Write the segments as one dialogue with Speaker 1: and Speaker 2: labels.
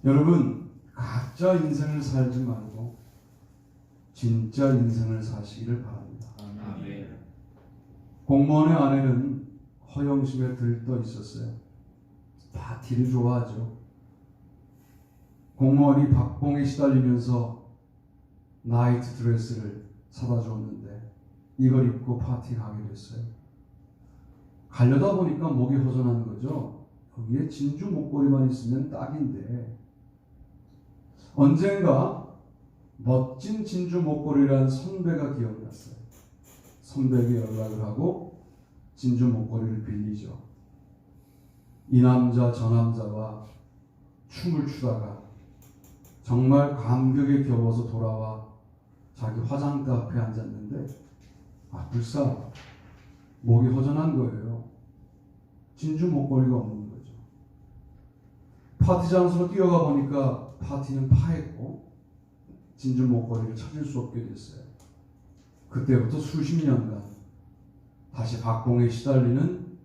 Speaker 1: 여러분, 가짜 인생을 살지 말고 진짜 인생을 사시기를 바랍니다.
Speaker 2: 아멘.
Speaker 1: 공무원의 아내는 허영심에 들떠 있었어요. 파티를 좋아하죠. 공무원이 박봉에 시달리면서 나이트 드레스를 사다 줬는데 이걸 입고 파티 가게 됐어요. 가려다 보니까 목이 허전한 거죠. 거기에 진주 목걸이만 있으면 딱인데 언젠가 멋진 진주 목걸이라는 선배가 기억났어요. 선배에게 연락을 하고 진주 목걸이를 빌리죠. 이 남자 저 남자와 춤을 추다가 정말 감격에 겨워서 돌아와 자기 화장대 앞에 앉았는데 불사 목이 허전한 거예요. 진주 목걸이가 없는 거죠. 파티 장소로 뛰어가 보니까 파티는 파했고 진주 목걸이를 찾을 수 없게 됐어요. 그때부터 수십 년간 다시 박봉에 시달리는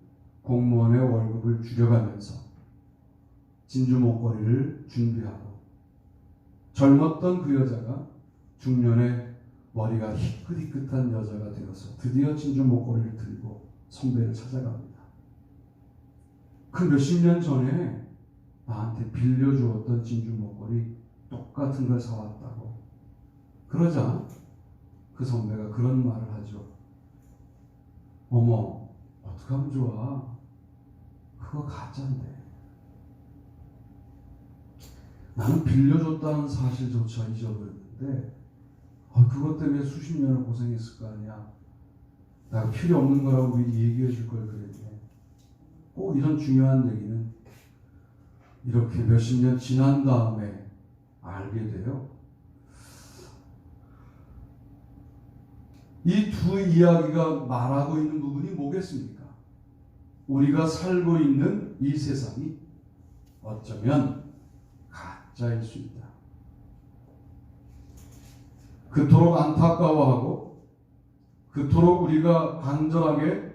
Speaker 1: 공무원의 월급을 줄여가면서 진주 목걸이를 준비하고 젊었던 그 여자가 중년에 머리가 희끗희끗한 여자가 되어서 드디어 진주 목걸이를 들고 선배를 찾아갑니다. 그 몇십 년 전에 나한테 빌려주었던 진주 목걸이 똑같은 걸 사왔다고. 그러자 그 선배가 그런 말을 하죠. 어머, 어떡하면 좋아. 그거 가짜인데. 나는 빌려줬다는 사실조차 잊어버렸는데 그것 때문에 수십 년을 고생했을 거 아니야. 내가 필요 없는 거라고 미리 얘기해 줄 걸 그랬네. 꼭 이런 중요한 얘기는 이렇게 몇십 년 지난 다음에 알게 돼요. 이 두 이야기가 말하고 있는 부분이 뭐겠습니까? 우리가 살고 있는 이 세상이 어쩌면 가짜일 수 있다. 그토록 안타까워하고 그토록 우리가 간절하게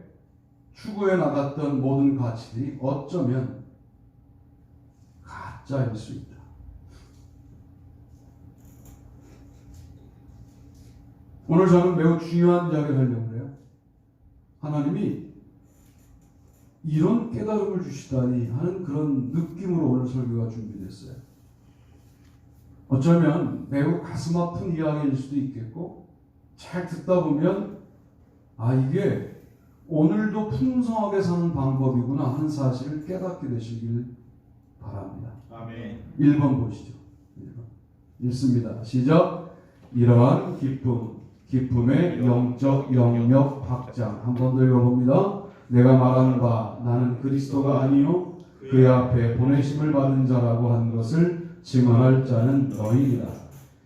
Speaker 1: 추구해 나갔던 모든 가치들이 어쩌면 가짜일 수 있다. 오늘 저는 매우 중요한 이야기를 하려고 해요. 하나님이 이런 깨달음을 주시다니 하는 그런 느낌으로 오늘 설교가 준비됐어요. 어쩌면 매우 가슴 아픈 이야기일 수도 있겠고 잘 듣다 보면 이게 오늘도 풍성하게 사는 방법이구나 하는 사실을 깨닫게 되시길 바랍니다.
Speaker 2: 아멘.
Speaker 1: 1번 보시죠. 1번. 읽습니다. 시작. 이러한 기쁨의 영적 영역 확장. 한 번 더 읽어봅니다. 내가 말하는 바 나는 그리스도가 아니요 그의 앞에 보내심을 받은 자라고 한 것을 증언할 자는 너희이다.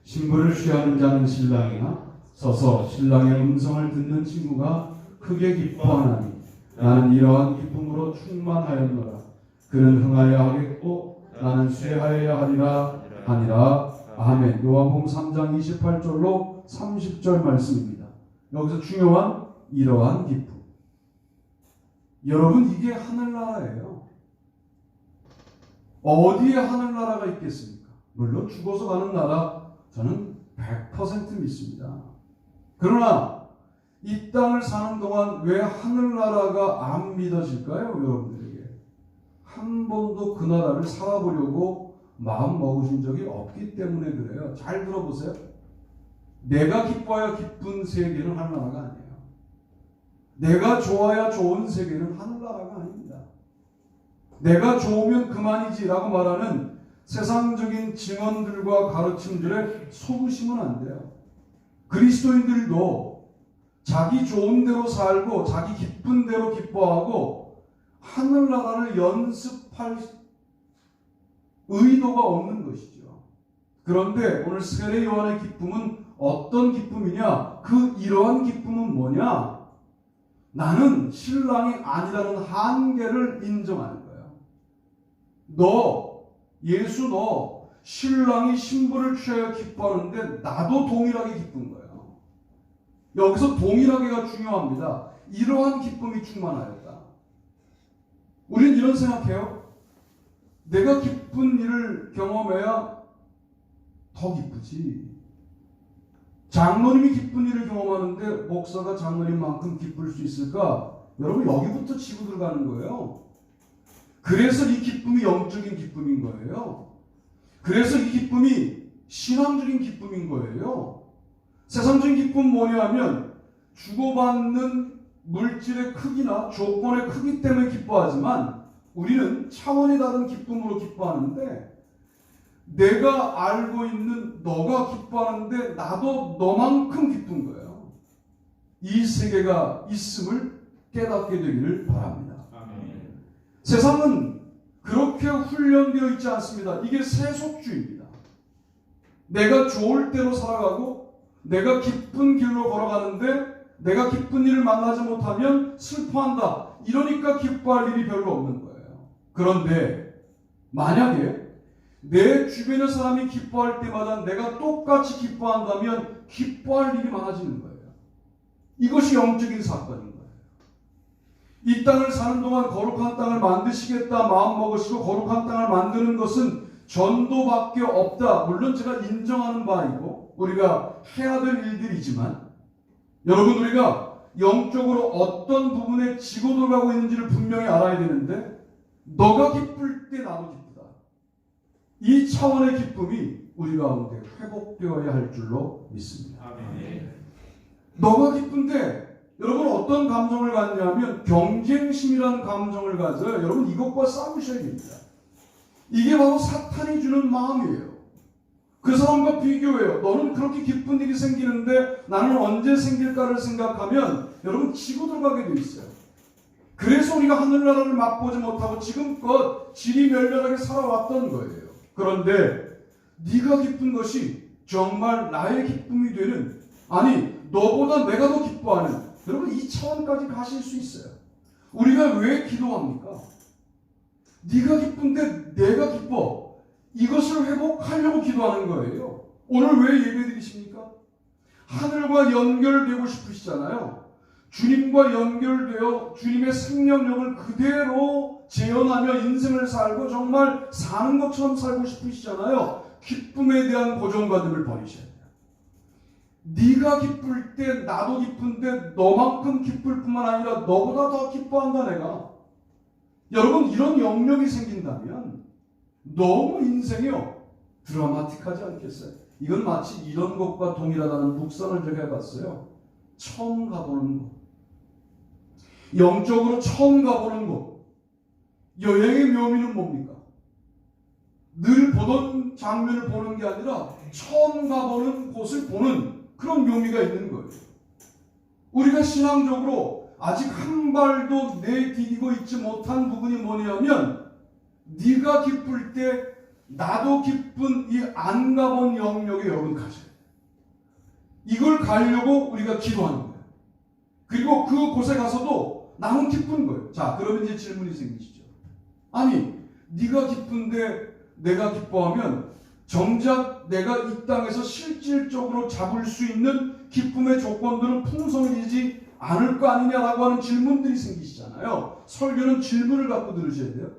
Speaker 1: 신부를 취하는 자는 신랑이나 서서 신랑의 음성을 듣는 친구가 크게 기뻐하나니 나는 이러한 기쁨으로 충만하였노라. 그는 흥하여야 하겠고 나는 쇠하여야 하니라. 아멘. 요한복음 3장 28절로 30절 말씀입니다. 여기서 중요한 이러한 기쁨. 여러분, 이게 하늘나라예요. 어디에 하늘나라가 있겠습니까? 물론 죽어서 가는 나라 저는 100% 믿습니다. 그러나 이 땅을 사는 동안 왜 하늘나라가 안 믿어질까요? 여러분들에게 한 번도 그 나라를 살아보려고 마음 먹으신 적이 없기 때문에 그래요. 잘 들어보세요. 내가 기뻐야 기쁜 세계는 하늘나라가 아니에요. 내가 좋아야 좋은 세계는 하늘나라가 아닙니다. 내가 좋으면 그만이지라고 말하는 세상적인 증언들과 가르침들에 속으시면 안 돼요. 그리스도인들도 자기 좋은 대로 살고 자기 기쁜 대로 기뻐하고 하늘나라를 연습할 의도가 없는 것이죠. 그런데 오늘 세례 요한의 기쁨은 어떤 기쁨이냐? 이러한 기쁨은 뭐냐? 나는 신랑이 아니라는 한계를 인정하는 거예요. 예수 너 신랑이 신부를 취하여 기뻐하는데 나도 동일하게 기쁜 거예요. 여기서 동일하게가 중요합니다. 이러한 기쁨이 충만하였다. 우린 이런 생각해요. 내가 기쁜 일을 경험해야 더 기쁘지. 장로님이 기쁜 일을 경험하는데 목사가 장로님만큼 기쁠 수 있을까? 여러분, 여기부터 치고 들어가는 거예요. 그래서 이 기쁨이 영적인 기쁨인 거예요. 그래서 이 기쁨이 신앙적인 기쁨인 거예요. 세상적인 기쁨은 뭐냐면 주고받는 물질의 크기나 조건의 크기 때문에 기뻐하지만 우리는 차원이 다른 기쁨으로 기뻐하는데, 내가 알고 있는 너가 기뻐하는데 나도 너만큼 기쁜 거예요. 이 세계가 있음을 깨닫게 되기를 바랍니다. 아멘. 세상은 그렇게 훈련되어 있지 않습니다. 이게 세속주의입니다. 내가 좋을 대로 살아가고 내가 기쁜 길로 걸어가는데 내가 기쁜 일을 만나지 못하면 슬퍼한다. 이러니까 기뻐할 일이 별로 없는 거예요. 그런데 만약에 내 주변의 사람이 기뻐할 때마다 내가 똑같이 기뻐한다면 기뻐할 일이 많아지는 거예요. 이것이 영적인 사건인 거예요. 이 땅을 사는 동안 거룩한 땅을 만드시겠다 마음먹으시고 거룩한 땅을 만드는 것은 전도밖에 없다. 물론 제가 인정하는 바이고 우리가 해야 될 일들이지만, 여러분, 우리가 영적으로 어떤 부분에 지고 들어가고 있는지를 분명히 알아야 되는데, 너가 기쁠 때 나도 기쁘다. 이 차원의 기쁨이 우리 가운데 회복되어야 할 줄로 믿습니다. 아멘. 너가 기쁜데 여러분 어떤 감정을 갖냐면 경쟁심이라는 감정을 가져요. 여러분, 이것과 싸우셔야 됩니다. 이게 바로 사탄이 주는 마음이에요. 그 사람과 비교해요. 너는 그렇게 기쁜 일이 생기는데 나는 언제 생길까를 생각하면 여러분 지고 들어가게 돼 있어요. 그래서 우리가 하늘나라를 맛보지 못하고 지금껏 지리멸렬하게 살아왔던 거예요. 그런데 네가 기쁜 것이 정말 나의 기쁨이 되는, 아니 너보다 내가 더 기뻐하는, 여러분 이 차원까지 가실 수 있어요. 우리가 왜 기도합니까? 네가 기쁜데 내가 기뻐. 이것을 회복하려고 기도하는 거예요. 오늘 왜 예배드리십니까? 하늘과 연결되고 싶으시잖아요. 주님과 연결되어 주님의 생명력을 그대로 재현하며 인생을 살고 정말 사는 것처럼 살고 싶으시잖아요. 기쁨에 대한 고정관념을 버리셔야 돼요. 네가 기쁠 때 나도 기쁜데 너만큼 기쁠 뿐만 아니라 너보다 더 기뻐한다 내가. 여러분, 이런 영역이 생긴다면 너무 인생이요 드라마틱하지 않겠어요? 이건 마치 이런 것과 동일하다는 묵상을 제가 해봤어요. 처음 가보는 것, 영적으로 처음 가보는 것. 여행의 묘미는 뭡니까? 늘 보던 장면을 보는 게 아니라 처음 가보는 곳을 보는 그런 묘미가 있는 거예요. 우리가 신앙적으로 아직 한 발도 내디디고 있지 못한 부분이 뭐냐면, 네가 기쁠 때 나도 기쁜 이 안 가본 영역에 여러분 가셔야 돼요. 이걸 가려고 우리가 기도하는 거예요. 그리고 그 곳에 가서도 나는 기쁜 거예요. 자, 그러면 이제 질문이 생기시죠. 아니, 네가 기쁜데 내가 기뻐하면 정작 내가 이 땅에서 실질적으로 잡을 수 있는 기쁨의 조건들은 풍성해지지 않을 거 아니냐라고 하는 질문들이 생기시잖아요. 설교는 질문을 갖고 들으셔야 돼요.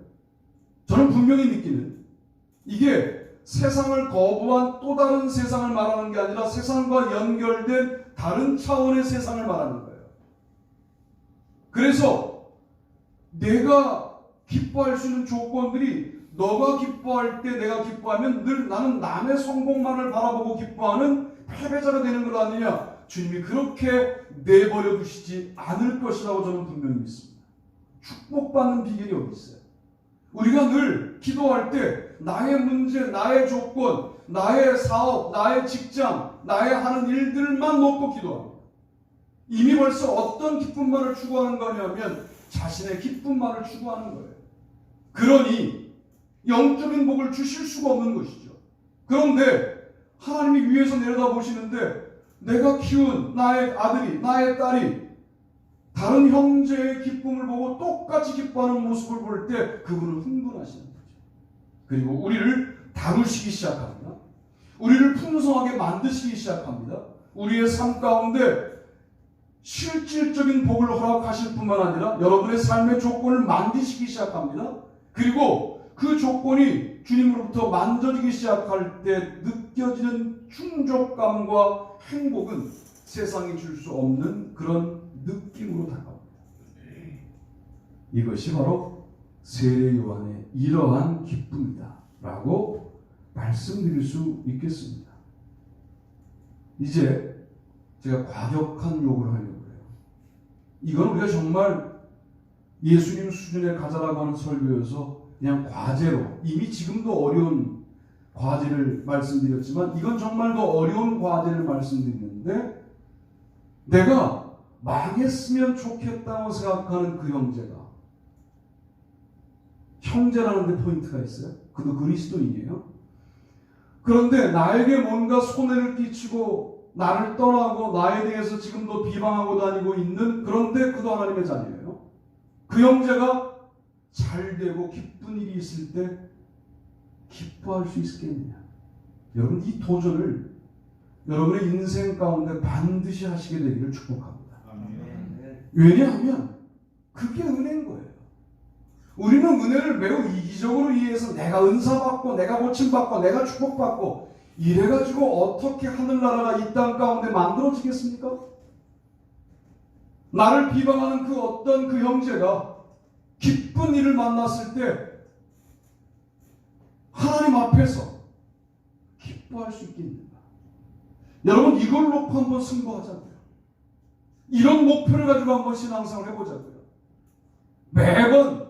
Speaker 1: 저는 분명히 믿기는, 이게 세상을 거부한 또 다른 세상을 말하는 게 아니라 세상과 연결된 다른 차원의 세상을 말하는 거예요. 그래서 내가 기뻐할 수 있는 조건들이, 너가 기뻐할 때 내가 기뻐하면 늘 나는 남의 성공만을 바라보고 기뻐하는 패배자가 되는 것 아니냐. 주님이 그렇게 내버려 두시지 않을 것이라고 저는 분명히 믿습니다. 축복받는 비결이 어디 있어요? 우리가 늘 기도할 때 나의 문제, 나의 조건, 나의 사업, 나의 직장, 나의 하는 일들만 놓고 기도합니다. 이미 벌써 어떤 기쁨만을 추구하는 거냐면 자신의 기쁨만을 추구하는 거예요. 그러니 영적인 복을 주실 수가 없는 것이죠. 그런데 하나님이 위에서 내려다보시는데 내가 키운 나의 아들이, 나의 딸이 다른 형제의 기쁨을 보고 똑같이 기뻐하는 모습을 볼 때 그분은 흥분하시는 거죠. 그리고 우리를 다루시기 시작합니다. 우리를 풍성하게 만드시기 시작합니다. 우리의 삶 가운데 실질적인 복을 허락하실 뿐만 아니라 여러분의 삶의 조건을 만드시기 시작합니다. 그리고 그 조건이 주님으로부터 만져지기 시작할 때 느껴지는 충족감과 행복은 세상이 줄 수 없는 그런 느낌으로 다가옵니다. 이것이 바로 세례 요한의 이러한 기쁨이다 라고 말씀드릴 수 있겠습니다. 이제 제가 과격한 욕을 하려고 해요. 이건 우리가 정말 예수님 수준에 가자라고 하는 설교여서 그냥 과제로, 이미 지금도 어려운 과제를 말씀드렸지만 이건 정말 더 어려운 과제를 말씀드리는데, 내가 망했으면 좋겠다고 생각하는 그 형제라는 데 포인트가 있어요. 그도 그리스도인이에요. 그런데 나에게 뭔가 손해를 끼치고 나를 떠나고 나에 대해서 지금도 비방하고 다니고 있는, 그런데 그도 하나님의 자녀예요. 그 형제가 잘 되고 기쁜 일이 있을 때 기뻐할 수 있겠느냐. 여러분, 이 도전을 여러분의 인생 가운데 반드시 하시게 되기를 축복합니다. 왜냐하면 그게 은혜인 거예요. 우리는 은혜를 매우 이기적으로 이해해서 내가 은사받고 내가 고침받고 내가 축복받고 이래가지고 어떻게 하늘나라가 이 땅 가운데 만들어지겠습니까? 나를 비방하는 그 어떤 그 형제가 기쁜 일을 만났을 때 하나님 앞에서 기뻐할 수 있겠는가? 여러분, 이걸 놓고 한번 승부하자고요. 이런 목표를 가지고 한번 신앙생활을 해보자고요. 매번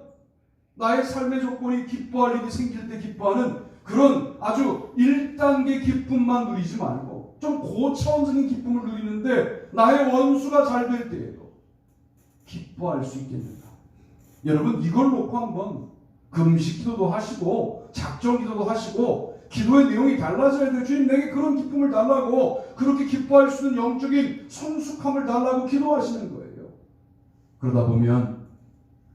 Speaker 1: 나의 삶의 조건이 기뻐할 일이 생길 때 기뻐하는 그런 아주 1단계 기쁨만 누리지 말고 좀 고차원적인 기쁨을 누리는데 나의 원수가 잘 될 때에도 기뻐할 수 있겠는가? 여러분, 이걸 놓고 한번 금식 기도도 하시고 작정 기도도 하시고 기도의 내용이 달라져야 돼요. 주님, 내게 그런 기쁨을 달라고, 그렇게 기뻐할 수 있는 영적인 성숙함을 달라고 기도하시는 거예요. 그러다 보면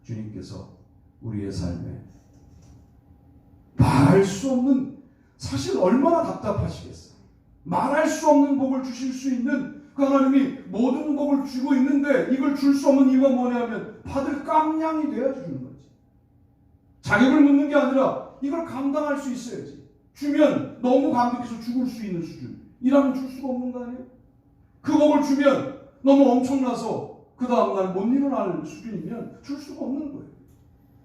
Speaker 1: 주님께서 우리의 삶에 말할 수 없는, 사실 얼마나 답답하시겠어요. 말할 수 없는 복을 주실 수 있는 그 하나님이 모든 복을 주고 있는데 이걸 줄 수 없는 이유가 뭐냐면 받을 깜냥이 돼야 주는 거지. 자격을 묻는 게 아니라 이걸 감당할 수 있어야지. 주면 너무 감격해서 죽을 수 있는 수준이라면 줄 수가 없는 거 아니에요? 그 복을 주면 너무 엄청나서 그 다음날 못 일어날 수준이면 줄 수가 없는 거예요.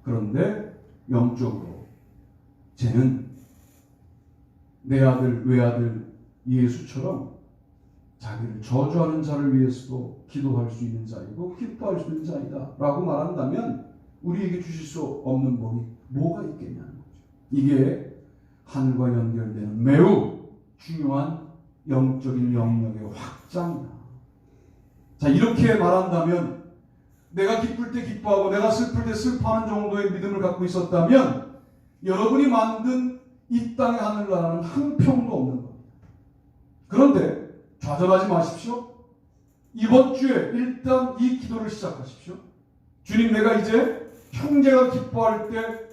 Speaker 1: 그런데 영적으로 쟤는 내 아들 외아들 예수처럼 자기를 저주하는 자를 위해서도 기도할 수 있는 자이고 기뻐할 수 있는 자이다 라고 말한다면 우리에게 주실 수 없는 복이 뭐가 있겠냐는 거죠. 이게 하늘과 연결되는 매우 중요한 영적인 영역의 확장이다. 자, 이렇게 말한다면 내가 기쁠 때 기뻐하고 내가 슬플 때 슬퍼하는 정도의 믿음을 갖고 있었다면 여러분이 만든 이 땅의 하늘나라는 한 평도 없는 겁니다. 그런데 좌절하지 마십시오. 이번 주에 일단 이 기도를 시작하십시오. 주님, 내가 이제 형제가 기뻐할 때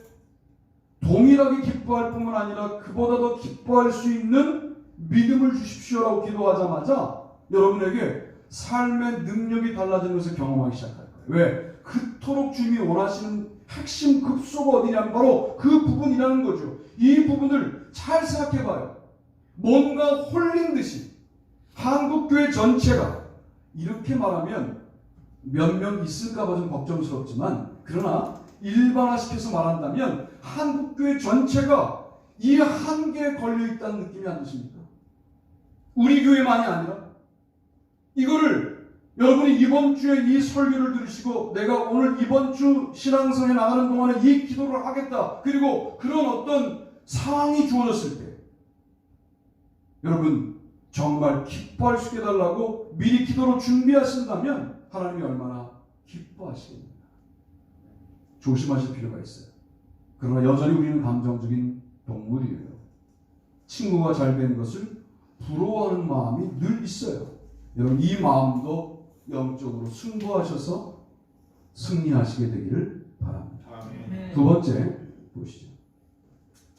Speaker 1: 동일하게 기뻐할 뿐만 아니라 그보다 더 기뻐할 수 있는 믿음을 주십시오라고 기도하자마자 여러분에게 삶의 능력이 달라지는 것을 경험하기 시작할 거예요. 왜? 그토록 주님이 원하시는 핵심 급소가 어디냐면 바로 그 부분이라는 거죠. 이 부분을 잘 생각해봐요. 뭔가 홀린 듯이 한국교회 전체가, 이렇게 말하면 몇 명 있을까봐 좀 걱정스럽지만 그러나 일반화시켜서 말한다면 한국교회 전체가 이 한계에 걸려있다는 느낌이 안 드십니까? 우리 교회만이 아니라 이거를 여러분이 이번 주에 이 설교를 들으시고 내가 오늘 이번 주 신앙생활에 나가는 동안에 이 기도를 하겠다, 그리고 그런 어떤 상황이 주어졌을 때 여러분 정말 기뻐할 수 있게 해달라고 미리 기도로 준비하신다면 하나님이 얼마나 기뻐하시겠습니까? 조심하실 필요가 있어요. 그러나 여전히 우리는 감정적인 동물이에요. 친구가 잘 된 것을 부러워하는 마음이 늘 있어요. 여러분, 이 마음도 영적으로 승부하셔서 승리하시게 되기를 바랍니다. 아멘. 두 번째 보시죠.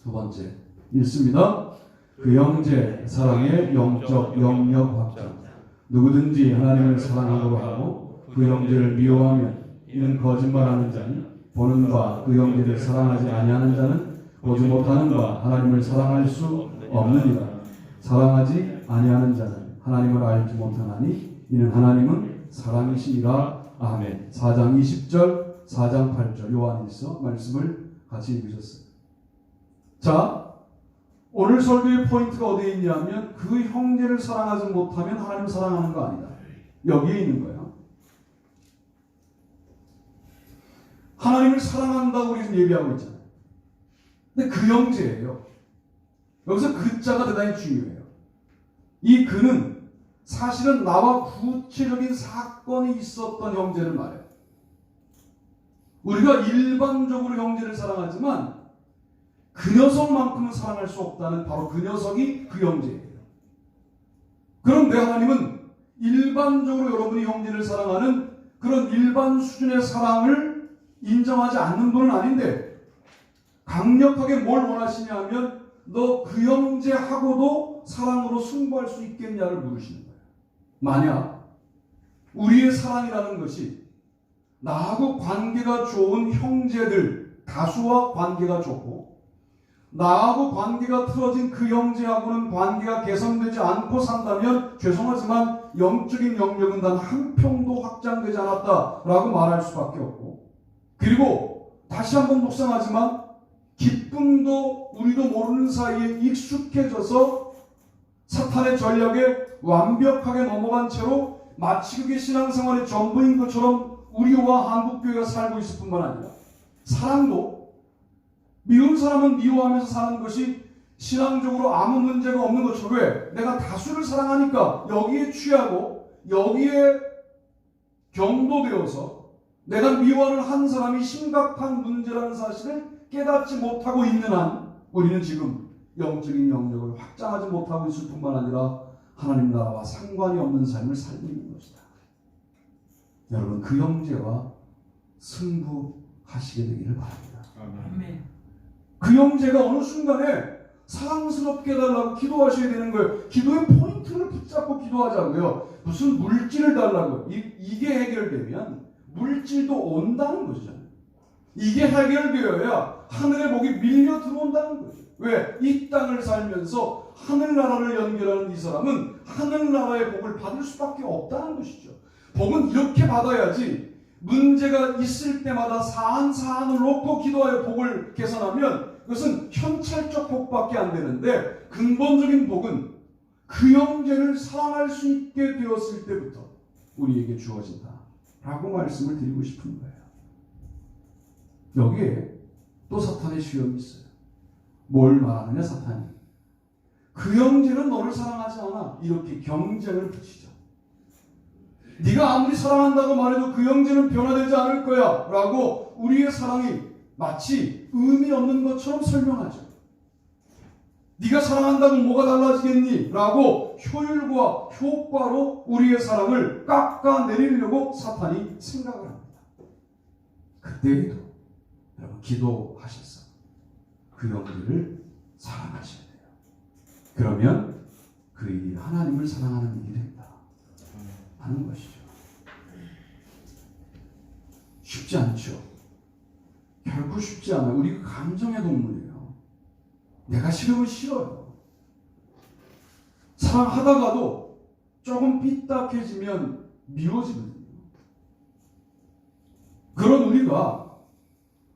Speaker 1: 두 번째 읽습니다. 그 형제 사랑의 영적 영역 확장. 누구든지 하나님을 사랑함으로 하고 그 형제를 미워하면 이는 거짓말하는 자니 보는 바 그 형제를 사랑하지 아니하는 자는 보지 못하는 바 하나님을 사랑할 수 없느니라. 사랑하지 아니하는 자는 하나님을 알지 못하나니 이는 하나님은 사랑이시니라. 아멘. 4장 20절 4장 8절 요한일서 말씀을 같이 읽으셨어요. 자, 오늘 설교의 포인트가 어디에 있냐면 그 형제를 사랑하지 못하면 하나님 사랑하는 거 아니다. 여기에 있는 거예요. 하나님을 사랑한다고 우리는 예비하고 있잖아요. 근데 그 형제예요. 여기서 그 자가 대단히 중요해요. 이 그는 사실은 나와 구체적인 사건이 있었던 형제를 말해요. 우리가 일반적으로 형제를 사랑하지만 그 녀석만큼은 사랑할 수 없다는 바로 그 녀석이 그 형제예요. 그런데 하나님은 일반적으로 여러분이 형제를 사랑하는 그런 일반 수준의 사랑을 인정하지 않는 분은 아닌데 강력하게 뭘 원하시냐 하면 너 그 형제하고도 사랑으로 승부할 수 있겠냐를 물으시는 거예요. 만약 우리의 사랑이라는 것이 나하고 관계가 좋은 형제들 다수와 관계가 좋고 나하고 관계가 틀어진 그 형제하고는 관계가 개선되지 않고 산다면 죄송하지만 영적인 영역은 단 한 평도 확장되지 않았다라고 말할 수밖에 없고, 그리고 다시 한번 묵상하지만 기쁨도 우리도 모르는 사이에 익숙해져서 사탄의 전략에 완벽하게 넘어간 채로 마치 그게 신앙생활의 전부인 것처럼 우리와 한국교회가 살고 있을 뿐만 아니라 사랑도 미운 사람은 미워하면서 사는 것이 신앙적으로 아무 문제가 없는 것처럼 왜? 내가 다수를 사랑하니까 여기에 취하고 여기에 경도되어서 내가 미워하는 한 사람이 심각한 문제라는 사실을 깨닫지 못하고 있는 한 우리는 지금 영적인 영역을 확장하지 못하고 있을 뿐만 아니라 하나님 나라와 상관이 없는 삶을 살고 있는 것이다. 여러분 그 형제와 승부하시게 되기를 바랍니다.
Speaker 2: 아멘.
Speaker 1: 그 형제가 어느 순간에 사랑스럽게 해달라고 기도하셔야 되는 거예요. 기도의 포인트를 붙잡고 기도하자고요. 무슨 물질을 달라고요. 이게 해결되면 물질도 온다는 거죠. 이게 해결되어야 하늘의 복이 밀려 들어온다는 거죠. 왜? 이 땅을 살면서 하늘나라를 연결하는 이 사람은 하늘나라의 복을 받을 수밖에 없다는 것이죠. 복은 이렇게 받아야지 문제가 있을 때마다 사안을 놓고 기도하여 복을 개선하면 그것은 현찰적 복밖에 안 되는데 근본적인 복은 그 형제를 사랑할 수 있게 되었을 때부터 우리에게 주어진다 라고 말씀을 드리고 싶은 거예요. 여기에 또 사탄의 시험이 있어요. 뭘 말하느냐 사탄이. 그 형제는 너를 사랑하지 않아. 이렇게 경쟁을 붙이죠. 네가 아무리 사랑한다고 말해도 그 형제는 변화되지 않을 거야 라고 우리의 사랑이 마치 의미 없는 것처럼 설명하죠. 네가 사랑한다고 뭐가 달라지겠니? 라고 효율과 효과로 우리의 사랑을 깎아내리려고 사탄이 생각을 합니다. 그때에도 여러분 기도하셔서 그 형제를 사랑하셔야 돼요. 그러면 그 일이 하나님을 사랑하는 일이 된다 하는 것이죠. 쉽지 않죠. 결코 쉽지 않아요. 우리 감정의 동물이에요. 내가 싫으면 싫어요. 사랑하다가도 조금 삐딱해지면 미워지거든요. 그런 우리가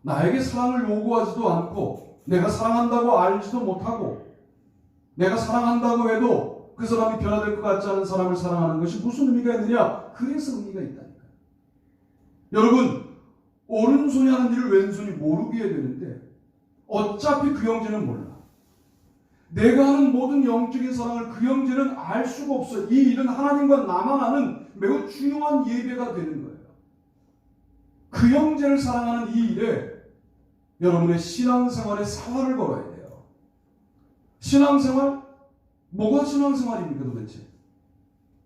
Speaker 1: 나에게 사랑을 요구하지도 않고 내가 사랑한다고 알지도 못하고 내가 사랑한다고 해도 그 사람이 변화될 것 같지 않은 사람을 사랑하는 것이 무슨 의미가 있느냐? 그래서 의미가 있다니까요. 여러분 오른손이 하는 일을 왼손이 모르게 해야 되는데 어차피 그 형제는 몰라. 내가 하는 모든 영적인 사랑을 그 형제는 알 수가 없어. 이 일은 하나님과 나만 아는 매우 중요한 예배가 되는 거예요. 그 형제를 사랑하는 이 일에 여러분의 신앙생활에 사활을 걸어야 돼요. 신앙생활? 뭐가 신앙생활입니까 도대체?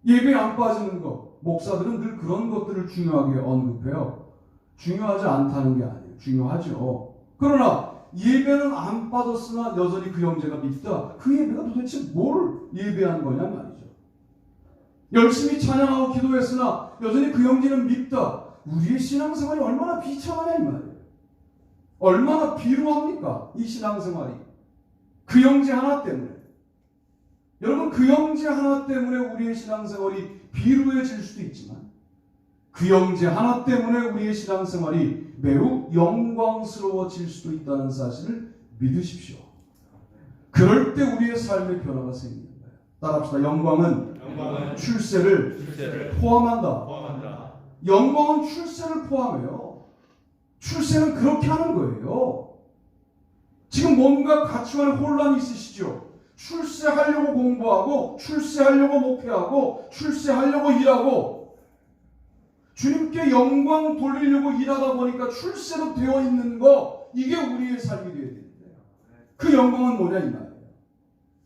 Speaker 1: 예배에 안 빠지는 거. 목사들은 늘 그런 것들을 중요하게 언급해요. 중요하지 않다는 게 아니에요. 중요하죠. 그러나 예배는 안 빠졌으나 여전히 그 형제가 믿다. 그 예배가 도대체 뭘 예배한 거냐 말이죠. 열심히 찬양하고 기도했으나 여전히 그 형제는 믿다. 우리의 신앙생활이 얼마나 비참하냐 이 말이에요. 얼마나 비루합니까? 이 신앙생활이. 그 형제 하나 때문에. 여러분, 그 형제 하나 때문에 우리의 신앙생활이 비루해질 수도 있지만 그 형제 하나 때문에 우리의 신앙생활이 매우 영광스러워질 수도 있다는 사실을 믿으십시오. 그럴 때 우리의 삶의 변화가 생기는 거예요. 따라합시다. 영광은 출세를 포함한다. 영광은 출세를 포함해요. 출세는 그렇게 하는 거예요. 지금 뭔가 가치관에 혼란이 있으시죠? 출세하려고 공부하고, 출세하려고 목회하고, 출세하려고 일하고, 주님께 영광 돌리려고 일하다 보니까 출세로 되어 있는 거, 이게 우리의 삶이 되어야 되는데요. 그 영광은 뭐냐 이 말이에요.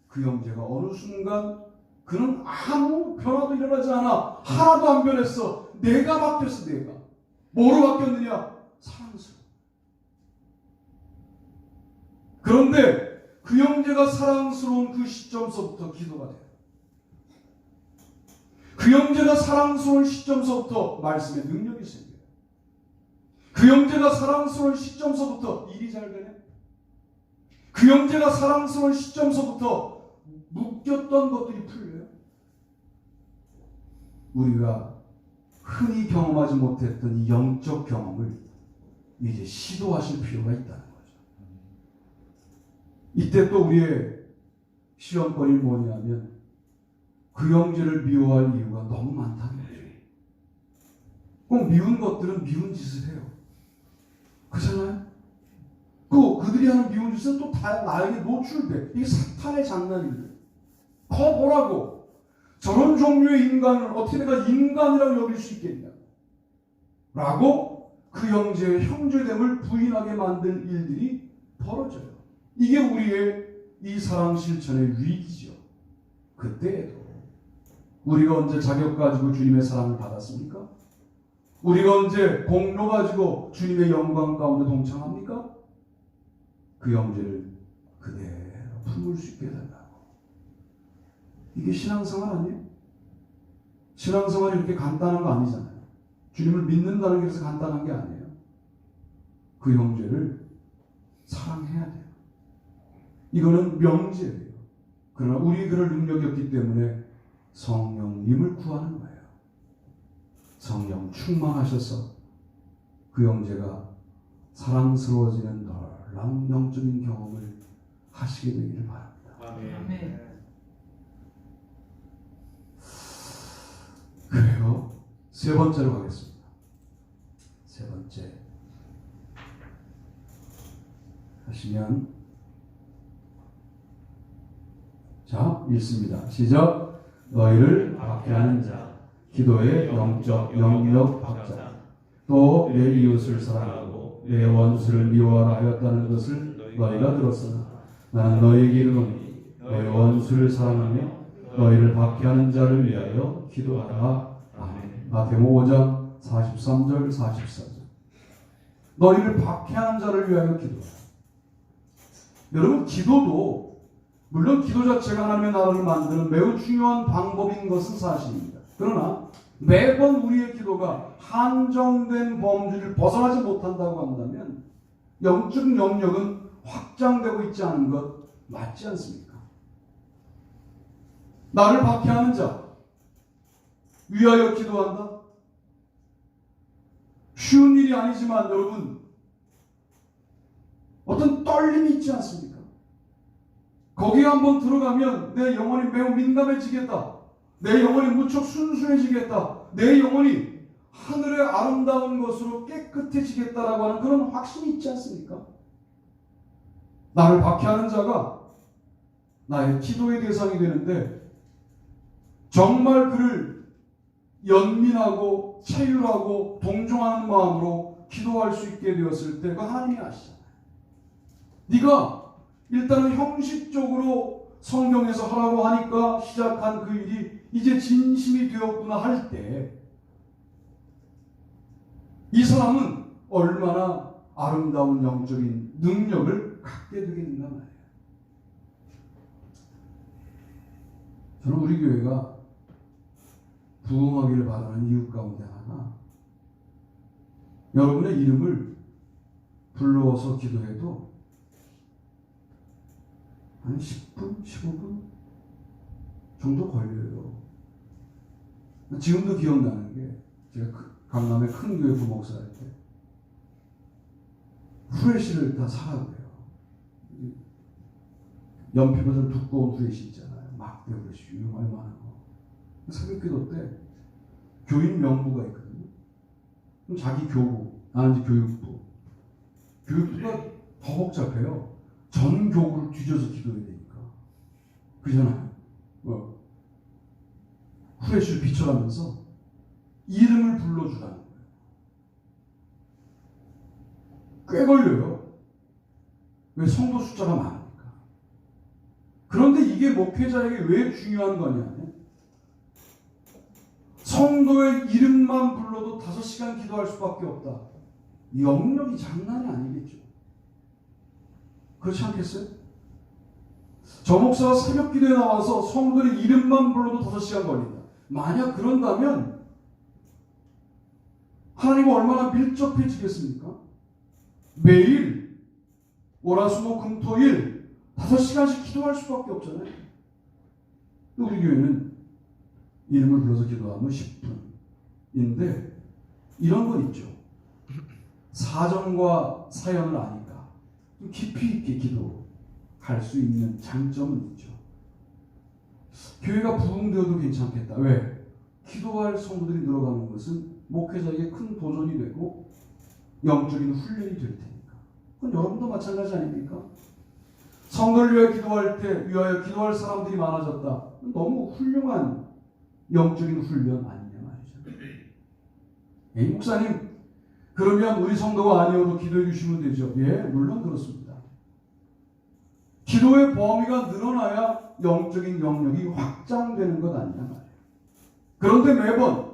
Speaker 1: 그 형제가 어느 순간 그는 아무 변화도 일어나지 않아. 하나도 안 변했어. 내가 바뀌었어. 내가. 뭐로 바뀌었느냐? 사랑스러워. 그런데 그 형제가 사랑스러운 그 시점서부터 기도가 돼요. 그 형제가 사랑스러운 시점서부터 말씀의 능력이 생겨요. 그 형제가 사랑스러운 시점서부터 일이 잘 되네. 그 형제가 사랑스러운 시점서부터 묶였던 것들이 풀려요. 우리가 흔히 경험하지 못했던 이 영적 경험을 이제 시도하실 필요가 있다는 거죠. 이때 또 우리의 시험거리 뭐냐면 그 형제를 미워할 이유가 너무 많다는 거죠. 꼭 미운 것들은 미운 짓을 해요. 그렇잖아요? 그들이 하는 미운 짓은 또 다 나에게 노출돼. 이게 사탄의 장난입니다. 더 보라고. 저런 종류의 인간을 어떻게 내가 인간이라고 여길 수 있겠냐. 라고 그 형제의 형제됨을 부인하게 만든 일들이 벌어져요. 이게 우리의 이 사랑 실천의 위기죠. 그때에도 우리가 언제 자격 가지고 주님의 사랑을 받았습니까? 우리가 언제 공로 가지고 주님의 영광 가운데 동참합니까? 그 형제를 그대로 품을 수 있게 해달라고. 이게 신앙생활 아니에요? 신앙생활이 이렇게 간단한 거 아니잖아요. 주님을 믿는다는 게 그래서 간단한 게 아니에요. 그 형제를 사랑해야 돼요. 이거는 명제예요. 그러나 우리 그럴 능력이 없기 때문에 성령님을 구하는 거예요. 성령 충만하셔서 그 형제가 사랑스러워지는 놀라운 영적인 경험을 하시게 되기를 바랍니다.
Speaker 2: 아멘.
Speaker 1: 그래요. 세 번째로 가겠습니다. 세 번째 하시면 자, 읽습니다. 시작. 너희를 박해하는 자, 기도의 영적 영역 박자, 또 내 이웃을 사랑하고 내 원수를 미워하라 하였다는 것을 너희가 들었으나 나는 너희에게 이르노니 너희 원수를 사랑하며 너희를 박해하는 자를 위하여 기도하라. 아멘. 마태복음 5장 43절 44절. 너희를 박해하는 자를 위하여 기도하라. 여러분, 기도도 물론 기도 자체가 하나님의 나라를 만드는 매우 중요한 방법인 것은 사실입니다. 그러나 매번 우리의 기도가 한정된 범주를 벗어나지 못한다고 한다면 영적 영역은 확장되고 있지 않은 것 맞지 않습니까? 나를 박해하는 자 위하여 기도한다? 쉬운 일이 아니지만 여러분, 어떤 떨림이 있지 않습니까? 거기에 한번 들어가면 내 영혼이 매우 민감해지겠다. 내 영혼이 무척 순수해지겠다. 내 영혼이 하늘의 아름다운 것으로 깨끗해지겠다라고 하는 그런 확신이 있지 않습니까? 나를 박해하는 자가 나의 기도의 대상이 되는데 정말 그를 연민하고 체휼하고 동정하는 마음으로 기도할 수 있게 되었을 때 그 하나님이 아시잖아요. 네가 일단은 형식적으로 성경에서 하라고 하니까 시작한 그 일이 이제 진심이 되었구나 할 때 이 사람은 얼마나 아름다운 영적인 능력을 갖게 되겠는가 말이에요. 저는 우리 교회가 부흥하기를 바라는 이유 가운데 하나, 여러분의 이름을 불러서 기도해도 한 10분, 15분 정도 걸려요. 지금도 기억나는 게 제가 강남의 큰 교회 부목사 할 때 후레쉬를 다 사라고 해요. 연필보다 좀 두꺼운 후레쉬 있잖아요. 막대 후레쉬 유명할 만한 거. 새벽기도 때 교인 명부가 있거든요. 그럼 자기 교부, 나는 이제 교육부. 교육부가 더 복잡해요. 전 교구를 뒤져서 기도해야 되니까. 그잖아요. 후레쉬를 비춰가면서 이름을 불러주라는 거예요. 꽤 걸려요. 왜? 성도 숫자가 많으니까. 그런데 이게 목회자에게 왜 중요한 거냐면 성도의 이름만 불러도 5시간 기도할 수밖에 없다. 영역이 장난이 아니겠죠. 그렇지 않겠어요? 저 목사가 새벽 기도에 나와서 성도의 이름만 불러도 5시간 걸린다. 만약 그런다면 하나님과 얼마나 밀접해지겠습니까? 매일 월화수목금토일 5시간씩 기도할 수밖에 없잖아요. 우리 교회는 이름을 불러서 기도하면 10분인데 이런 건 있죠. 사정과 사연을 아니까 좀 깊이 있게 기도할 수 있는 장점은 있죠. 교회가 부흥되어도 괜찮겠다. 왜? 기도할 성도들이 늘어가는 것은 목회자에게 큰 도전이 되고 영적인 훈련이 될 테니까. 그건 여러분도 마찬가지 아닙니까? 성도를 위하여 기도할 사람들이 많아졌다. 너무 훌륭한 영적인 훈련 아니냐 말이죠. 에이 목사님, 그러면 우리 성도가 아니어도 기도해 주시면 되죠. 예, 물론 그렇습니다. 기도의 범위가 늘어나야 영적인 영역이 확장되는 것 아니냐 말이에요. 그런데 매번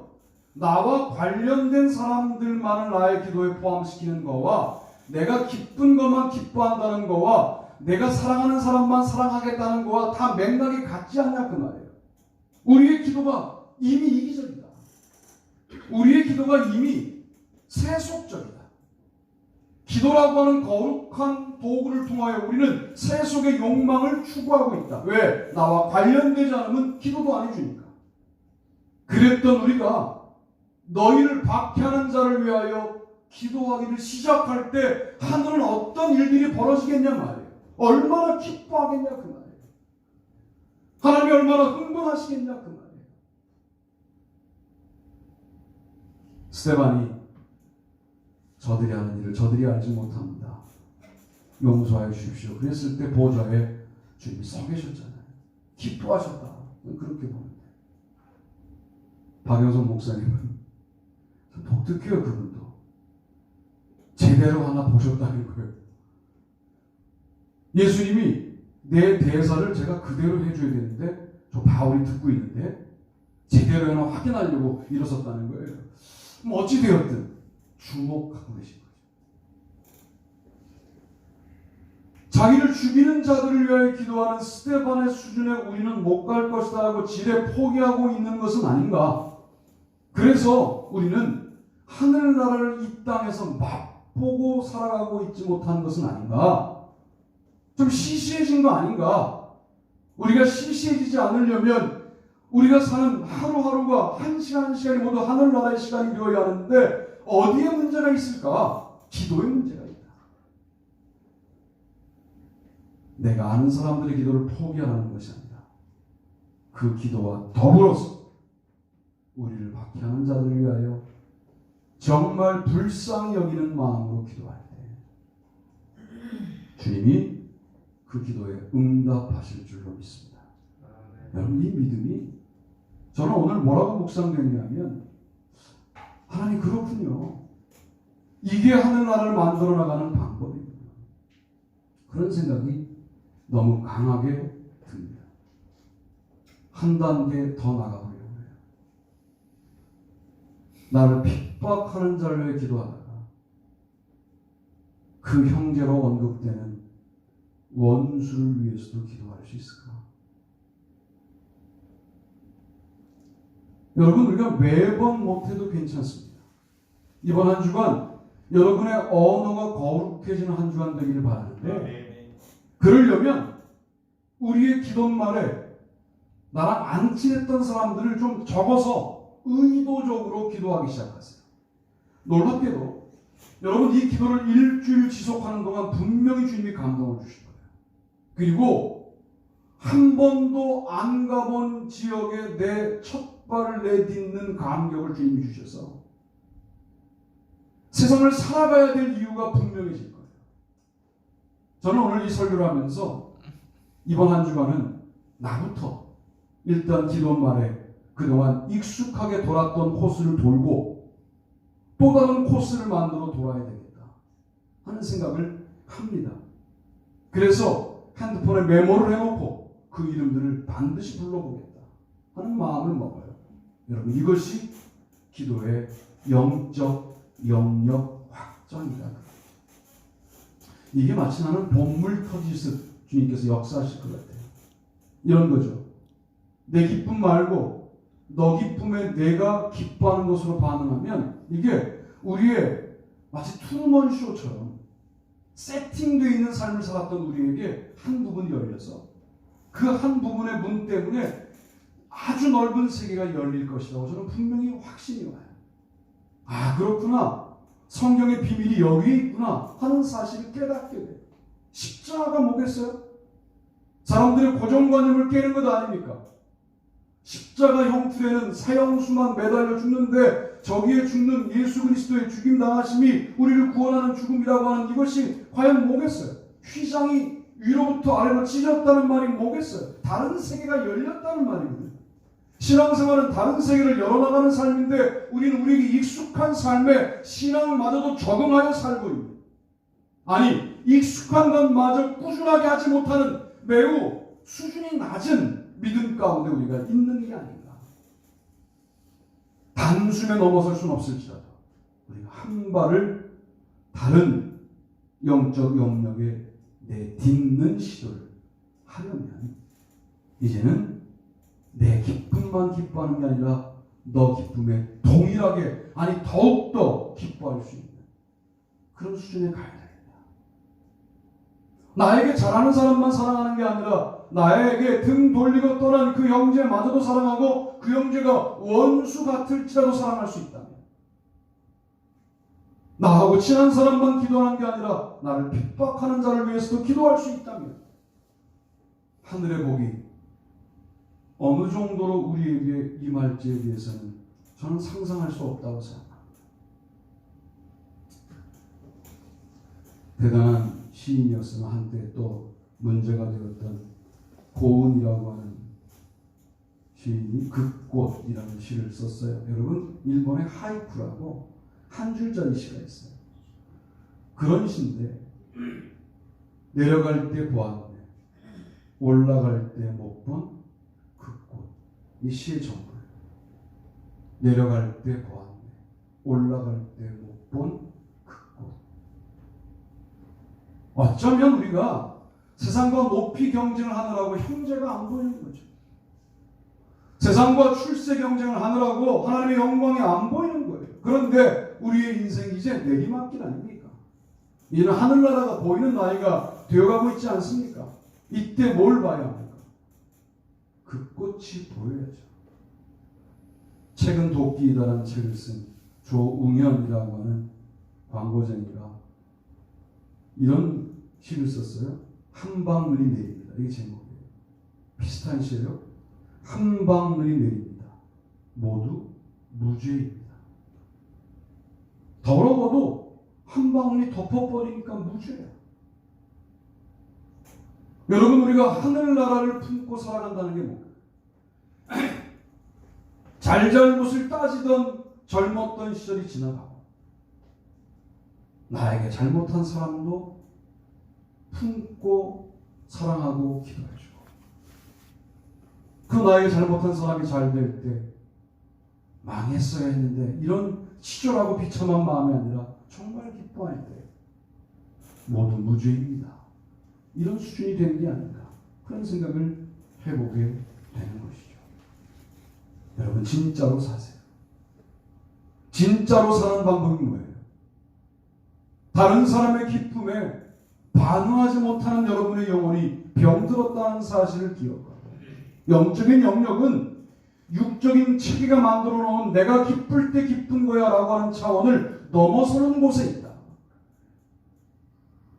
Speaker 1: 나와 관련된 사람들만을 나의 기도에 포함시키는 거와 내가 기쁜 것만 기뻐한다는 거와 내가 사랑하는 사람만 사랑하겠다는 거와 다 맥락이 같지 않냐 그 말이에요. 우리의 기도가 이미 이기적이다. 우리의 기도가 이미 세속적이다. 기도라고 하는 거룩한 도구를 통하여 우리는 세속의 욕망을 추구하고 있다. 왜? 나와 관련되지 않으면 기도도 안 해주니까. 그랬던 우리가 너희를 박해하는 자를 위하여 기도하기를 시작할 때 하늘은 어떤 일들이 벌어지겠냐 말이에요. 얼마나 기뻐하겠냐 그 말이에요. 하나님이 얼마나 흥분하시겠냐 그 말이에요. 스데반이 저들이 하는 일을 저들이 알지 못합니다. 용서하여 주십시오. 그랬을 때 보좌에 주님이 서 계셨잖아요. 기뻐하셨다. 그렇게 보는데 박영선 목사님은 좀 독특해요. 그분도 제대로 하나 보셨다는 거예요. 예수님이 내 대사를 제가 그대로 해줘야 되는데 저 바울이 듣고 있는데 제대로 하나 확인하려고 일어섰다는 거예요. 뭐 어찌 되었든 주목하고 계신 거죠. 자기를 죽이는 자들을 위하여 기도하는 스데반의 수준에 우리는 못 갈 것이다 하고 지레 포기하고 있는 것은 아닌가. 그래서 우리는 하늘나라를 이 땅에서 맛보고 살아가고 있지 못한 것은 아닌가. 좀 시시해진 거 아닌가. 우리가 시시해지지 않으려면 우리가 사는 하루하루가 한 시간 한 시간이 모두 하늘나라의 시간이 되어야 하는데 어디에 문제가 있을까? 기도에 문제가 있다. 내가 아는 사람들의 기도를 포기하라는 것이 아니라 그 기도와 더불어서 우리를 박해하는 자들을 위하여 정말 불쌍히 여기는 마음으로 기도할 때 주님이 그 기도에 응답하실 줄로 믿습니다. 여러분 이 믿음이 저는 오늘 뭐라고 묵상되냐면 하나님 그렇군요. 이게 하늘나라를 만들어 나가는 방법이군요. 그런 생각이 너무 강하게 듭니다. 한 단계 더 나가보려고 해요. 나를 핍박하는 자를 위해 기도하다가 그 형제로 언급되는 원수를 위해서도 기도할 수 있을까? 여러분 우리가 매번 못해도 괜찮습니다. 이번 한 주간 여러분의 언어가 거룩해지는 한 주간 되기를 바라는데,
Speaker 2: 아멘.
Speaker 1: 그러려면 우리의 기도말에 나랑 안 친했던 사람들을 좀 적어서 의도적으로 기도하기 시작하세요. 놀랍게도 여러분 이 기도를 일주일 지속하는 동안 분명히 주님이 감동을 주실 거예요. 그리고 한 번도 안 가본 지역에 내 첫 발을 내딛는 감격을 주님이 주셔서 세상을 살아가야 될 이유가 분명해질 거예요. 저는 오늘 이 설교를 하면서 이번 한 주간은 나부터 일단 기도말에 그동안 익숙하게 돌았던 코스를 돌고 또 다른 코스를 만들어 돌아야 되겠다 하는 생각을 합니다. 그래서 핸드폰에 메모를 해놓고 그 이름들을 반드시 불러보겠다 하는 마음을 먹어요. 여러분, 이것이 기도의 영적 영역 확장이다. 이게 마치 나는 본물 터지듯 주님께서 역사하실 것 같아요. 이런 거죠. 내 기쁨 말고 너 기쁨에 내가 기뻐하는 것으로 반응하면 이게 우리의 마치 투먼 쇼처럼 세팅되어 있는 삶을 살았던 우리에게 한 부분이 열려서 그 한 부분의 문 때문에 아주 넓은 세계가 열릴 것이라고 저는 분명히 확신이 와요. 아, 그렇구나. 성경의 비밀이 여기에 있구나 하는 사실을 깨닫게 돼요. 십자가가 뭐겠어요? 사람들의 고정관념을 깨는 것 아닙니까? 십자가 형틀에는 사형수만 매달려 죽는데 저기에 죽는 예수 그리스도의 죽임 당하심이 우리를 구원하는 죽음이라고 하는 이것이 과연 뭐겠어요? 휘장이 위로부터 아래로 찢었다는 말이 뭐겠어요? 다른 세계가 열렸다는 말이거든요. 신앙생활은 다른 세계를 열어나가는 삶인데 우리는 우리에게 익숙한 삶에 신앙마저도 적응하여 살고 있는, 아니 익숙한 것마저 꾸준하게 하지 못하는 매우 수준이 낮은 믿음 가운데 우리가 있는 게 아닌가. 단숨에 넘어설 수는 없을지라도 우리가 한 발을 다른 영적 영역에 내딛는 시도를 하려면 이제는 내 기쁨만 기뻐하는 게 아니라 너 기쁨에 동일하게, 아니 더욱더 기뻐할 수 있는 그런 수준에 가야 됩니다. 나에게 잘하는 사람만 사랑하는 게 아니라 나에게 등 돌리고 떠난 그 형제마저도 사랑하고 그 형제가 원수 같을지라도 사랑할 수 있다면, 나하고 친한 사람만 기도하는 게 아니라 나를 핍박하는 자를 위해서도 기도할 수 있다면 하늘의 복이 어느 정도로 우리에게 임할지에 대해서는 저는 상상할 수 없다고 생각합니다. 대단한 시인이었으나 한때 또 문제가 되었던 고은이라고 하는 시인이 극꽃이라는 시를 썼어요. 여러분, 일본의 하이쿠라고 한 줄짜리 시가 있어요. 그런 시인데 내려갈 때 보았네, 올라갈 때 못 본 극꽃. 이 시의 전부예요. 내려갈 때 보았네, 올라갈 때 못 본 극꽃. 어쩌면 우리가 세상과 높이 경쟁을 하느라고 형제가 안 보이는 거죠. 세상과 출세 경쟁을 하느라고 하나님의 영광이 안 보이는 거예요. 그런데 우리의 인생이 이제 내리막길 아닙니까? 이제는 하늘나라가 보이는 나이가 되어가고 있지 않습니까? 이때 뭘 봐야 합니까? 그 꽃이 보여야죠. 책은 도끼이다라는 책을 쓴 조웅현이라고 하는 광고쟁이가 이런 시를 썼어요. 한 방울이 내립니다. 이게 제목이에요. 비슷한 시예요. 한 방울이 내립니다. 모두 무죄입니다. 더러워도 한 방울이 덮어버리니까 무죄예요. 여러분, 우리가 하늘나라를 품고 살아간다는 게 뭔가? 잘잘못을 따지던 젊었던 시절이 지나가고 나에게 잘못한 사람도 품고 사랑하고 기도해주고, 그 나에게 잘못한 사람이 잘 될 때 망했어야 했는데 이런 치졸하고 비참한 마음이 아니라 정말 기뻐할 때 모두 무죄입니다. 이런 수준이 되는 게 아닌가, 그런 생각을 해보게 되는 것이죠. 여러분, 진짜로 사세요. 진짜로 사는 방법이 뭐예요? 다른 사람의 기쁨에 반응하지 못하는 여러분의 영혼이 병들었다는 사실을 기억하고, 영적인 영역은 육적인 체계가 만들어 놓은 내가 기쁠 때 기쁜 거야 라고 하는 차원을 넘어서는 곳에 있다.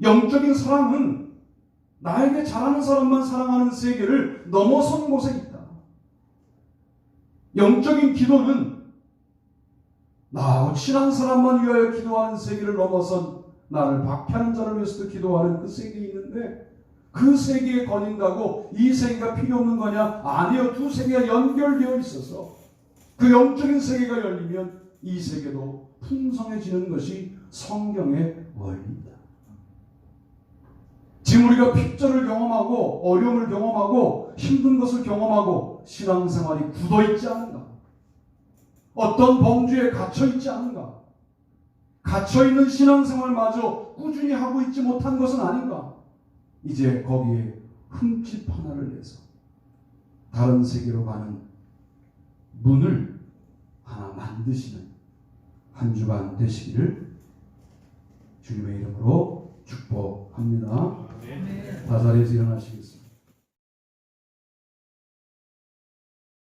Speaker 1: 영적인 사랑은 나에게 잘하는 사람만 사랑하는 세계를 넘어선 곳에 있다. 영적인 기도는 나하고 친한 사람만 위하여 기도하는 세계를 넘어선 나를 박해하는 자를 위해서도 기도하는 그 세계에 있는데, 그 세계에 걸린다고 이 세계가 필요 없는 거냐? 아니요. 두 세계가 연결되어 있어서 그 영적인 세계가 열리면 이 세계도 풍성해지는 것이 성경의 원리입니다. 지금 우리가 핍절을 경험하고 어려움을 경험하고 힘든 것을 경험하고 신앙생활이 굳어있지 않은가? 어떤 범주에 갇혀있지 않은가? 갇혀있는 신앙생활마저 꾸준히 하고 있지 못한 것은 아닌가? 이제 거기에 흠집 하나를 내서 다른 세계로 가는 문을 하나 만드시는 한 주간 되시기를 주님의 이름으로 축복합니다. 다 자리에서 일어나시겠습니다.